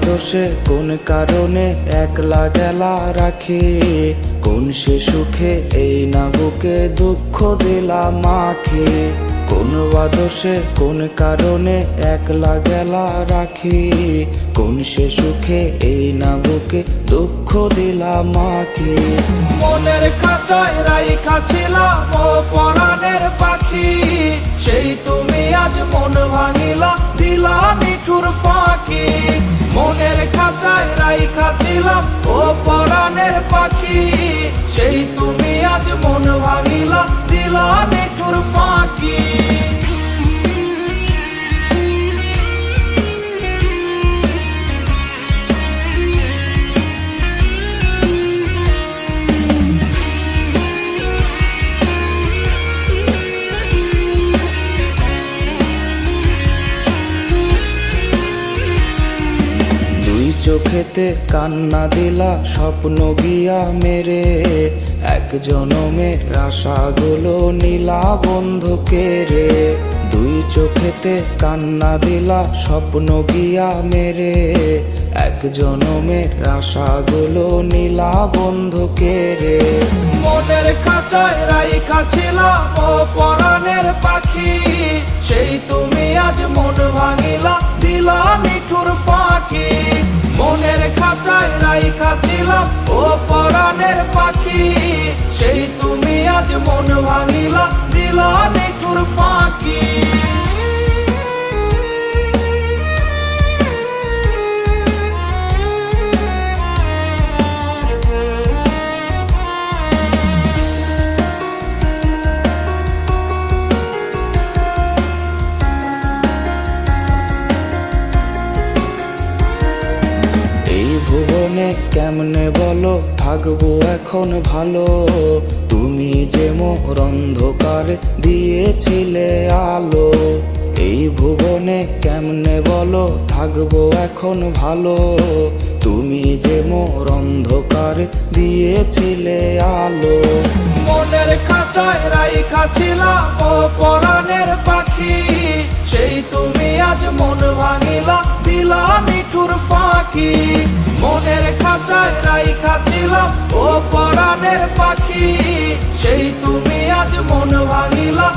দোষে কোন কারণে একলা গেলা রাখি, কোন সে সুখে এই না বুকে দুঃখ দিলাম মাখি। কোন দোষে কোন কারণে একলা গেলা রাখি, কোন সে সুখে এই না বুকে দুঃখ দিলাম মাখি। মনের খাঁচায় রাইখা ছিলাম ও পরাণের পাখি, সেই তুমি আজ মন ভাঙিলা দিলা মিঠুর ফাঁকি। মনের খাঁচায় রাইখা ছিলাম ও পরাণের পাখি, সেই তুমি আজ মন ভাঙিলা দিলা মিঠুর ফাঁকি। চোখেতে কান্না দিলা স্বপ্ন গিয়া মেরে, এক জনমের আশাগুলো নীলা বন্ধুকে রে। দুই চোখেতে কান্না দিলা স্বপ্ন গিয়া মেরে, এক জনমের আশাগুলো নীলা বন্ধুকে রে। মনের খাঁচায় রাইখা ছিলাম ও পরাণের পাখি, সেই তুমি আজ মন ভাঙিলা দিলা মিঠুর ফাঁকি। মনের খাঁচায় রাইখা ছিলাম ও পরাণের পাখি, সেই তুমি আজ মন ভাঙিলা দিলা মিঠুর ফাঁকি। ভুবনে কেমনে বলো থাকবো এখন ভালো, তুমি যে মোর অন্ধকারে দিয়েছিলে আলো। এই ভুবনে কেমনে বলো থাকবো এখন ভালো, তুমি যে মোর অন্ধকারে দিয়েছিলে আলো। মনের খাঁচায় রাইখা ছিলাম ও পরাণের পাখি, সেই তুমি আজ মন ভাঙিলা দিলা মিঠুর ফাঁকি। মনের খাঁচায় রাইখা ছিলাম ও পরাণের পাখি, সেই তুমি আজ মন ভাঙিলা